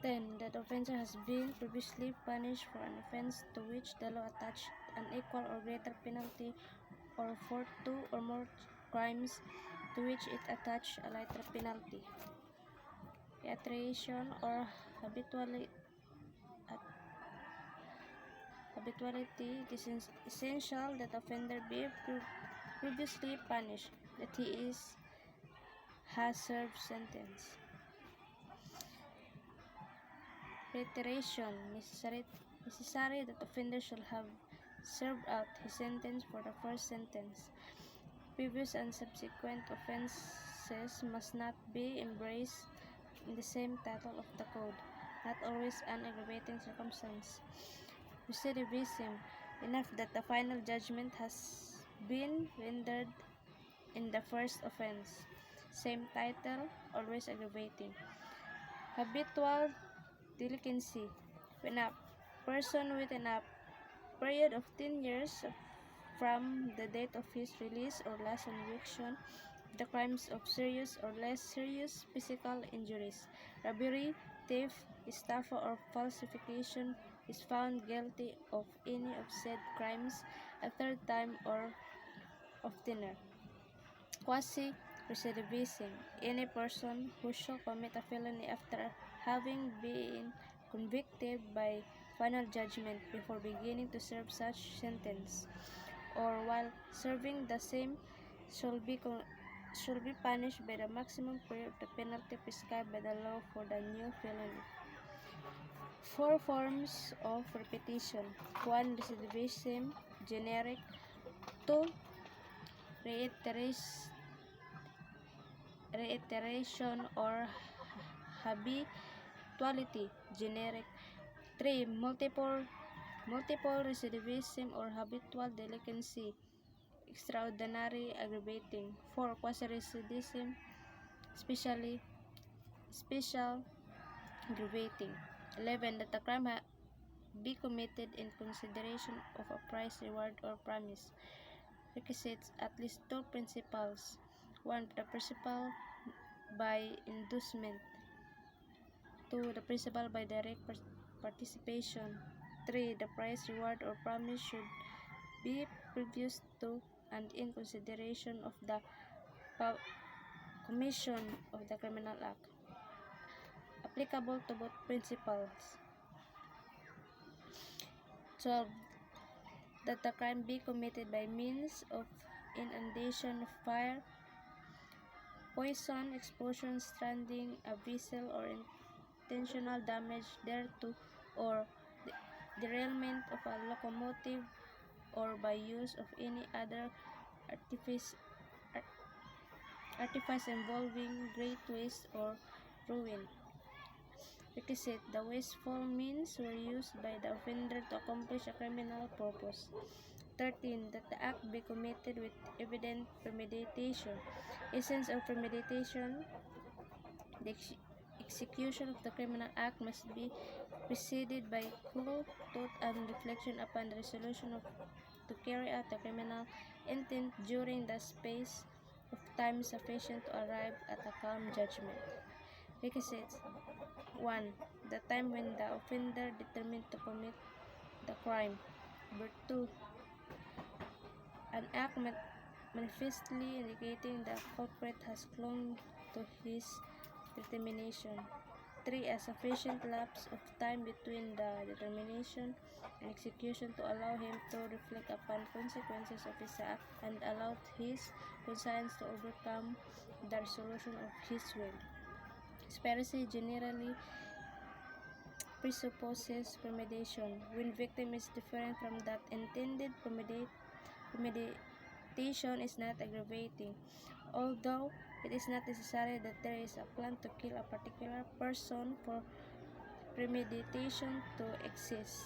10. That offender has been previously punished for an offense to which the law attached an equal or greater penalty, or for 2 or more crimes to which it attached a lighter penalty. Reiteration or habituality. It is essential that the offender be previously punished, that he has served sentence. Reiteration necessary that the offender shall have served out his sentence for the first sentence. Previous and subsequent offenses must not be embraced in the same title of the code, not always an aggravating circumstance. Recidivism, enough that the final judgment has been rendered in the first offense. Same title, always aggravating. Habitual delinquency, when a person within a period of 10 years from the date of his release or last conviction, the crimes of serious or less serious physical injuries, robbery, theft, estafa, or falsification, is found guilty of any of said crimes a third time or oftener. Quasi-recidivism, any person who shall commit a felony after having been convicted by final judgment before beginning to serve such sentence, or while serving the same, shall be punished by the maximum period of the penalty prescribed by the law for the new felony. 4 forms of repetition. 1. Recidivism, generic. 2. Reiteration or habituality, generic. 3. Multiple recidivism or habitual delinquency, extraordinary aggravating. 4. Quasi-recidivism, special aggravating. 11. That the crime be committed in consideration of a prize, reward, or promise. Requisites at least 2 principles. 1. The principle by inducement. 2. The principle by direct participation. 3. The prize, reward, or promise should be previous to and in consideration of the commission of the criminal act. Applicable to both principles. 12. That the crime be committed by means of inundation of fire, poison, explosion, stranding a vessel, or intentional damage thereto, or derailment of a locomotive, or by use of any other artifice involving great waste or ruin. Requisite: the wasteful means were used by the offender to accomplish a criminal purpose. 13. That the act be committed with evident premeditation. Essence of premeditation: the execution of the criminal act must be preceded by cool thought and reflection upon the resolution to carry out the criminal intent during the space of time sufficient to arrive at a calm judgment. Requisites: 1. The time when the offender determined to commit the crime. 2. An act manifestly indicating the culprit has clung to his determination. 3. A sufficient lapse of time between the determination and execution to allow him to reflect upon consequences of his act and allow his conscience to overcome the resolution of his will. Conspiracy generally presupposes premeditation, when victim is different from that intended. Premeditation is not aggravating, although it is not necessary that there is a plan to kill a particular person for premeditation to exist.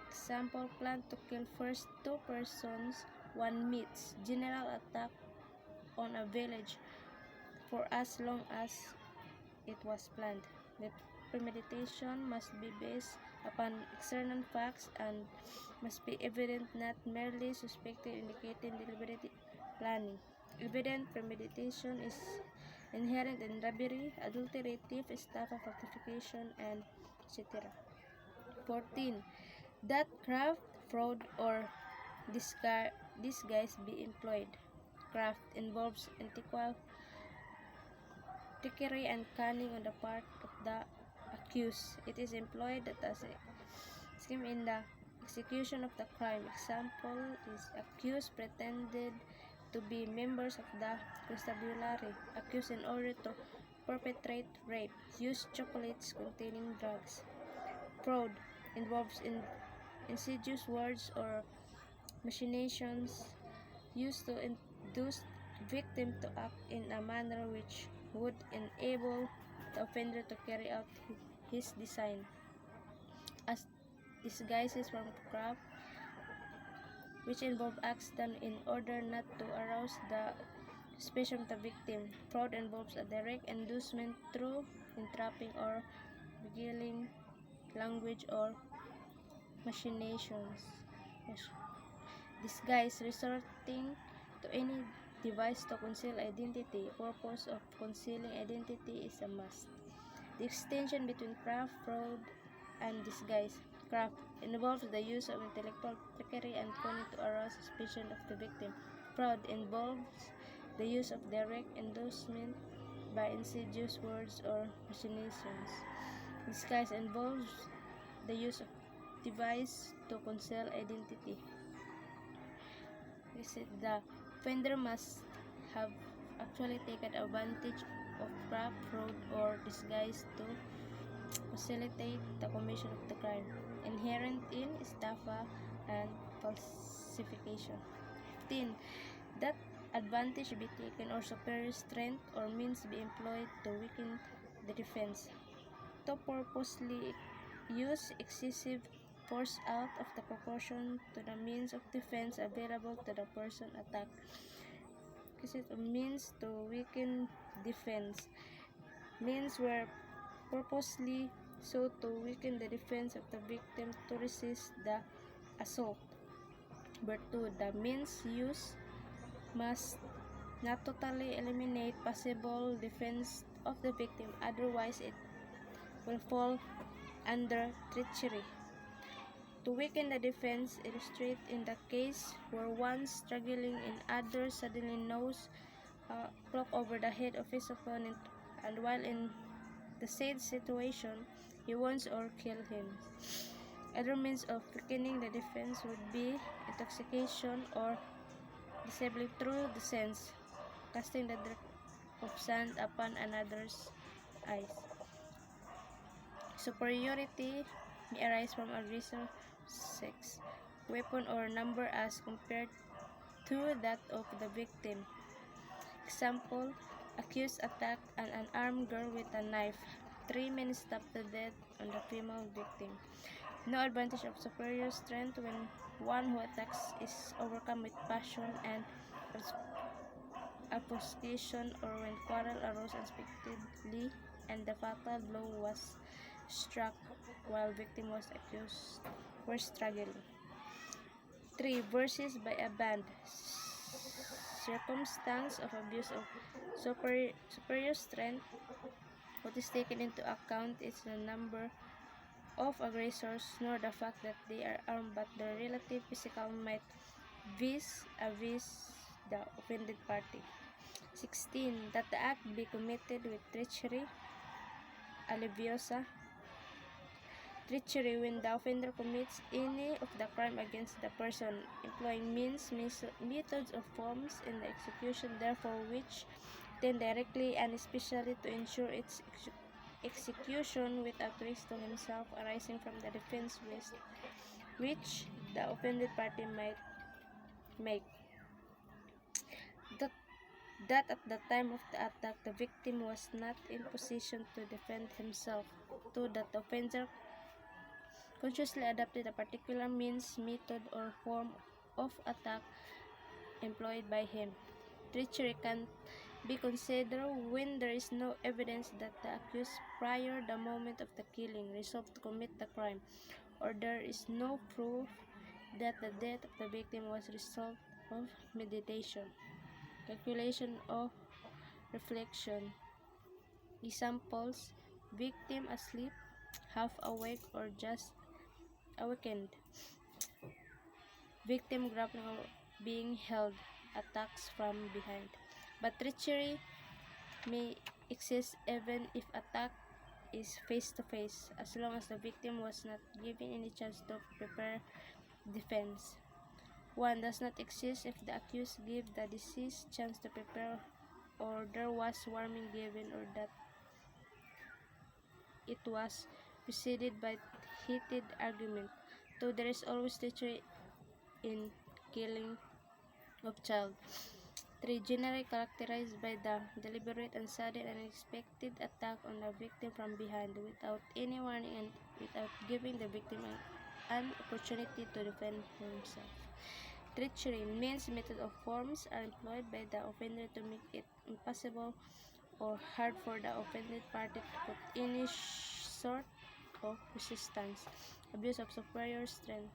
Example: plan to kill first 2 persons, 1 myth, general attack on a village for as long as it was planned. The premeditation must be based upon external facts and must be evident, not merely suspected, indicating deliberate planning. Evident premeditation is inherent in robbery, adultery, thief, estafa, falsification, and etc. 14. That craft, fraud, or disguise be employed. Craft involves intellectual trickery and cunning on the part of the accused. It is employed as a scheme in the execution of the crime. Example is accused pretended to be members of the constabulary, accused in order to perpetrate rape, use chocolates containing drugs. Fraud involves insidious words or machinations used to induce victim to act in a manner which would enable the offender to carry out his design, as disguises from craft, which involve acts done in order not to arouse the suspicion of the victim. Fraud involves a direct inducement through entrapping or beguiling language or machinations. Disguise resorting to any device to conceal identity. Purpose of concealing identity is a must. The distinction between craft, fraud, and disguise. Craft involves the use of intellectual trickery and cunning to arouse suspicion of the victim. Fraud involves the use of direct inducement by insidious words or machinations. Disguise involves the use of device to conceal identity. The offender must have actually taken advantage of craft, fraud, or disguise to facilitate the commission of the crime, inherent in estafa and falsification. 15. That advantage be taken or superior strength or means be employed to weaken the defense. To purposely use excessive force out of the proportion to the means of defense available to the person attacked. Means to weaken defense. Means were purposely so to weaken the defense of the victim to resist the assault. Number 2. The means used must not totally eliminate possible defense of the victim, otherwise it will fall under treachery. To weaken the defense, illustrate in the case where one struggling in others suddenly knows a cloak over the head of his opponent, and while in the said situation, he wounds or kills him. Other means of weakening the defense would be intoxication or disabling through the sense, casting the drop of sand upon another's eyes. Superiority may arise from aggressor sex, weapon, or number as compared to that of the victim. Example, accused attacked an unarmed girl with a knife. 3 men stabbed to death on the female victim. No advantage of superior strength when one who attacks is overcome with passion and obfuscation, or when quarrel arose unexpectedly and the fatal blow was struck while victim was accused were struggling. 3. Versus by a band. Circumstance of abuse of superior strength. What is taken into account is the number of aggressors, nor the fact that they are armed, but their relative physical might vis-a-vis the offended party. 16. That the act be committed with treachery, aleviosa. Treachery when the offender commits any of the crime against the person, employing means, methods, or forms in the execution, therefore, which tend directly and especially to ensure its execution without risk to himself arising from the defense which the offended party might make. That at the time of the attack, the victim was not in position to defend himself. 2. That the offender consciously adopted a particular means, method, or form of attack employed by him. Treachery can be considered when there is no evidence that the accused prior the moment of the killing resolved to commit the crime, or there is no proof that the death of the victim was a result of meditation, calculation, or reflection. Examples: victim asleep, half awake, or just awakened. Victim grappling or being held, attacks from behind. But treachery may exist even if attack is face-to-face, as long as the victim was not given any chance to prepare defense. One does not exist if the accused gave the deceased chance to prepare, or there was warning given, or that it was preceded by heated argument. Two, there is always treachery in killing of child. 3. Generally characterized by the deliberate and sudden unexpected attack on the victim from behind without any warning and without giving the victim an opportunity to defend himself. Treachery means method or forms are employed by the offender to make it impossible or hard for the offended party to put any sort of resistance. Abuse of superior strength.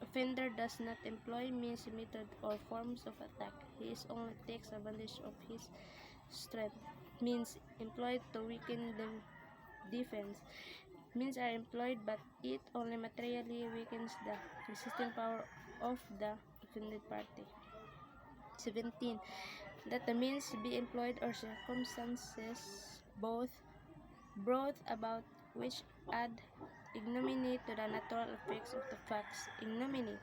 Offender does not employ means, method, or forms of attack. He only takes advantage of his strength. Means employed to weaken the defense. Means are employed, but it only materially weakens the resisting power of the offended party. 17. That the means be employed or circumstances both brought about which add ignominy to the natural effects of the facts. Ignominy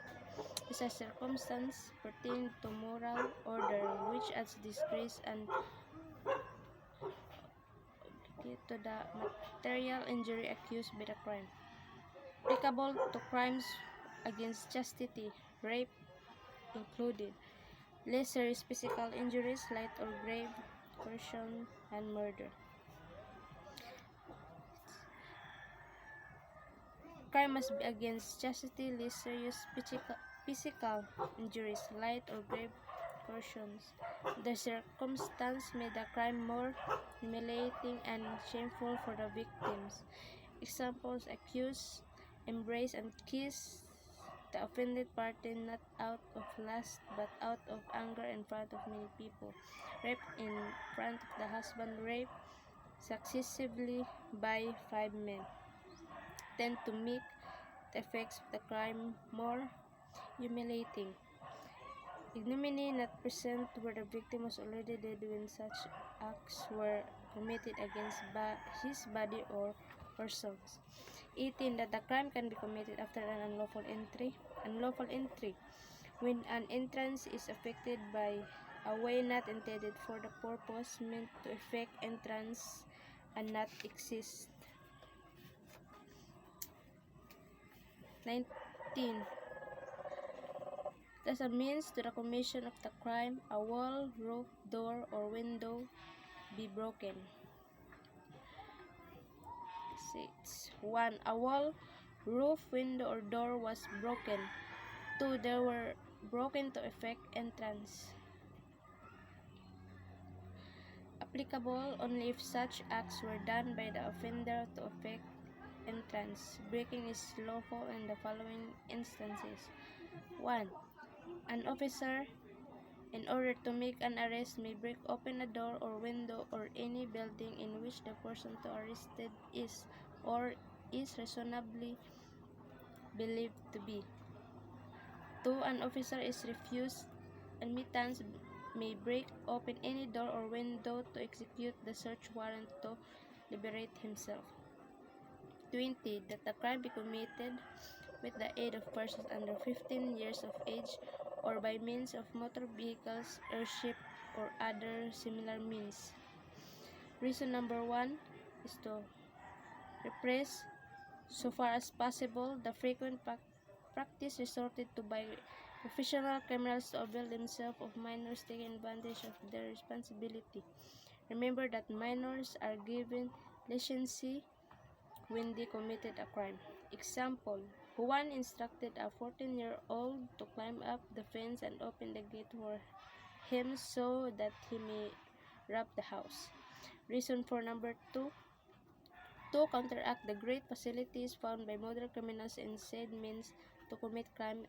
is a circumstance pertaining to moral order which adds disgrace and to the material injury accused by the crime. Applicable to crimes against chastity, rape included. Less serious physical injuries, light or grave, coercion, and murder. Crime must be against chastity, less serious physical injuries, light or grave coercions. The circumstance made the crime more humiliating and shameful for the victims. Examples: accused embrace and kiss the offended party not out of lust but out of anger in front of many people. Rape in front of the husband, rape successively by 5 men. Tend to make the effects of the crime more humiliating. Ignominy not present where the victim was already dead when such acts were committed against his body or persons. 18. That the crime can be committed after an unlawful entry. Unlawful entry, when an entrance is effected by a way not intended for the purpose meant to effect entrance and not exist. 19. As a means to the commission of the crime, a wall, roof, door, or window be broken. 6. 1. A wall, roof, window, or door was broken. 2. They were broken to effect entrance. Applicable only if such acts were done by the offender to effect entrance. Breaking is lawful in the following instances. 1. An officer, in order to make an arrest, may break open a door or window or any building in which the person to arrested is or is reasonably believed to be. 2. An officer is refused admittance, may break open any door or window to execute the search warrant to liberate himself. 20. That the crime be committed with the aid of persons under 15 years of age or by means of motor vehicles, airship, or other similar means. Reason number 1 is to repress, so far as possible, the frequent practice resorted to by professional criminals to avail themselves of minors taking advantage of their responsibility. Remember that minors are given leniency when they committed a crime. Example: Juan instructed a 14-year-old to climb up the fence and open the gate for him so that he may rob the house. Reason for number 2: to counteract the great facilities found by modern criminals in said means to commit crime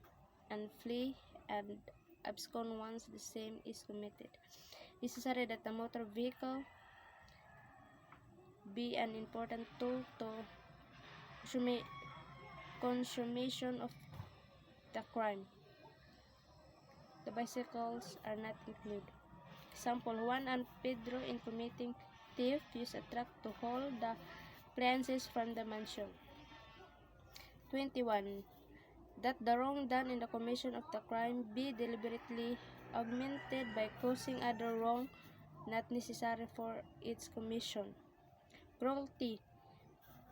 and flee and abscond once the same is committed. Necessary that the motor vehicle be an important tool to consummation of the crime. The bicycles are not included. Example, Juan and Pedro in committing theft use a truck to haul the appliances from the mansion. 21. That the wrong done in the commission of the crime be deliberately augmented by causing other wrong not necessary for its commission. Cruelty.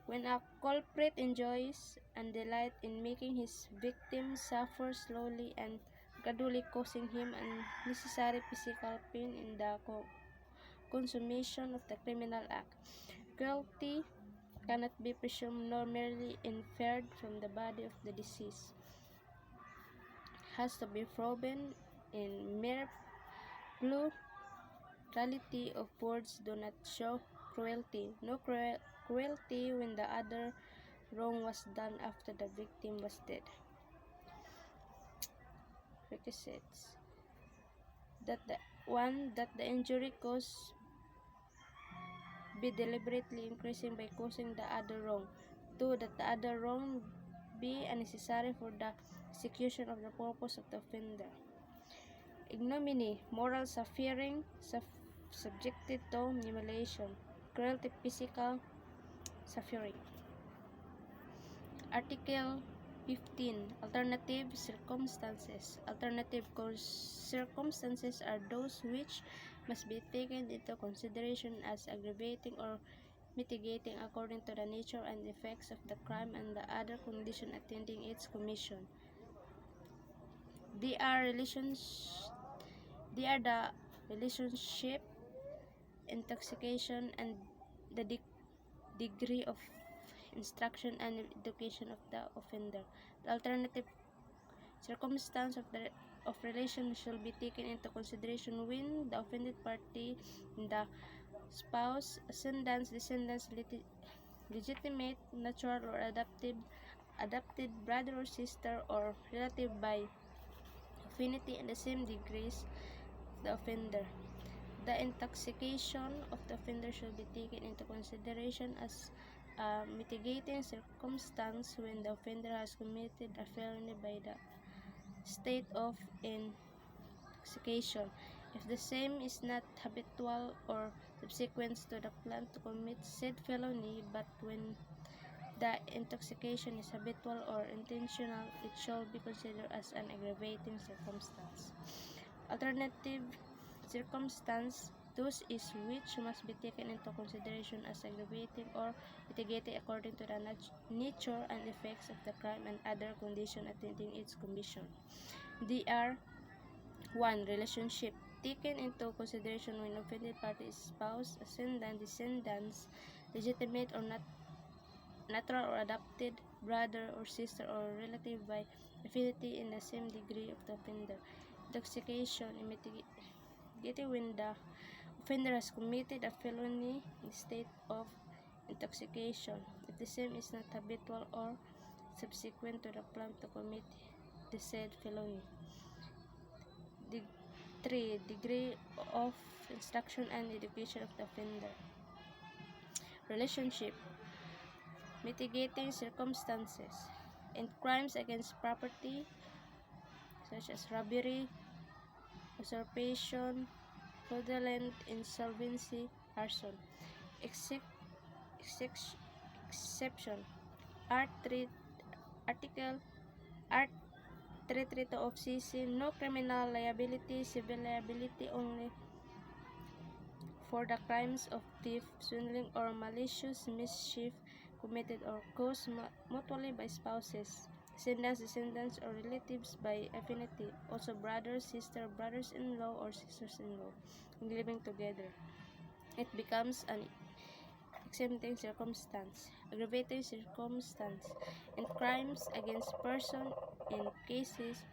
When a culprit enjoys and delights in making his victim suffer slowly and gradually causing him unnecessary physical pain in the consummation of the criminal act. Cruelty cannot be presumed nor merely inferred from the body of the deceased. Has to be proven in mere plurality of words do not show cruelty. No cruelty when the other wrong was done after the victim was dead. Requisites. That the injury caused be deliberately increasing by causing the other wrong. 2. That the other wrong be unnecessary for the execution of the purpose of the offender. Ignominy, moral suffering subjected to humiliation. Cruelty, physical suffering. Article 15. Alternative circumstances. Alternative circumstances are those which must be taken into consideration as aggravating or mitigating according to the nature and effects of the crime and the other condition attending its commission. They are the relationship, intoxication, and the degree of instruction and education of the offender. The alternative circumstance of relation shall be taken into consideration when the offended party, the spouse, ascendants, descendants, legitimate, natural, or adopted brother or sister, or relative by affinity in the same degrees of the offender. The intoxication of the offender shall be taken into consideration as a mitigating circumstance when the offender has committed a felony by the state of intoxication. If the same is not habitual or subsequent to the plan to commit said felony, but when the intoxication is habitual or intentional, it shall be considered as an aggravating circumstance. Alternative circumstance, those is which must be taken into consideration as aggravating or mitigating according to the nature and effects of the crime and other conditions attending its commission. They are 1. Relationship, taken into consideration when offended party is spouse, ascendant, descendants, legitimate or not natural or adopted brother or sister or relative by affinity in the same degree of the offender. Intoxication, immediately when the offender has committed a felony in the state of intoxication, if the same is not habitual or subsequent to the plan to commit the said felony. 3. Degree of instruction and education of the offender. Relationship, mitigating circumstances. In crimes against property, such as robbery, usurpation, fraudulent insolvency, arson. Exception. Article Art 332 of CC, no criminal liability, civil liability only for the crimes of theft, swindling, or malicious mischief committed or caused mutually by spouses, descendants, or relatives by affinity, also brothers, sisters, brothers-in-law, or sisters-in-law, living together. It becomes an exempting circumstance. Aggravating circumstance. In crimes against person, in cases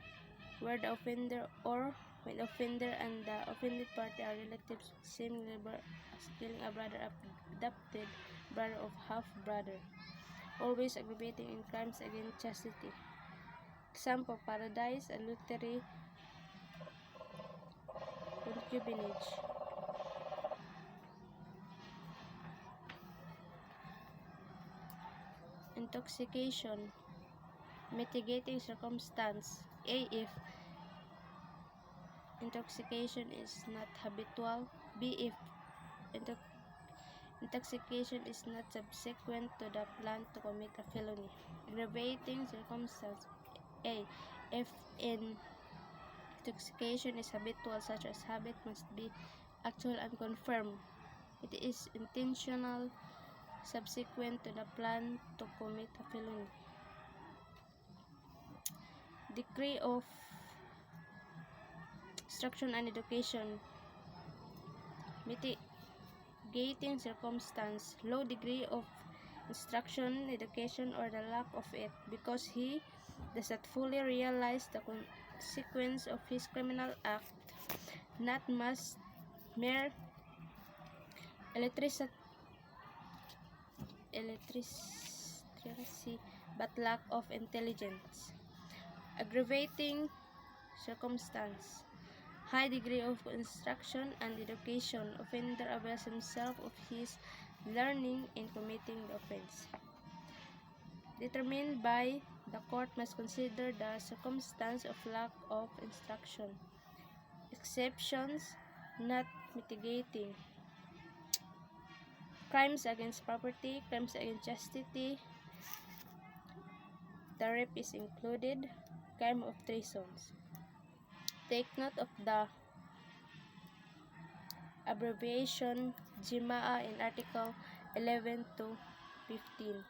where the offender or when the offender and the offended party are relatives with the same labor as killing a brother, adopted brother of half-brother. Always aggravating in crimes against chastity. Example, paradise, adultery, concubinage. intoxication. Mitigating circumstance. A. If intoxication is not habitual. B. If intoxication is not subsequent to the plan to commit a felony. Aggravating circumstance. A. If intoxication is habitual, such as habit must be actual and confirmed. It is intentional, subsequent to the plan to commit a felony. Degree of instruction and education. Mitigating circumstance. Low degree of instruction, education, or the lack of it, because he does not fully realize the consequence of his criminal act. Not mere illiteracy, but lack of intelligence. Aggravating circumstance. High degree of instruction and education. Offender avails himself of his learning in committing the offense. Determined by the court must consider the circumstance of lack of instruction. Exceptions not mitigating. Crimes against property, crimes against chastity. The rape is included. Crime of treason. Take note of the abbreviation GMAA in Article 11 to 15.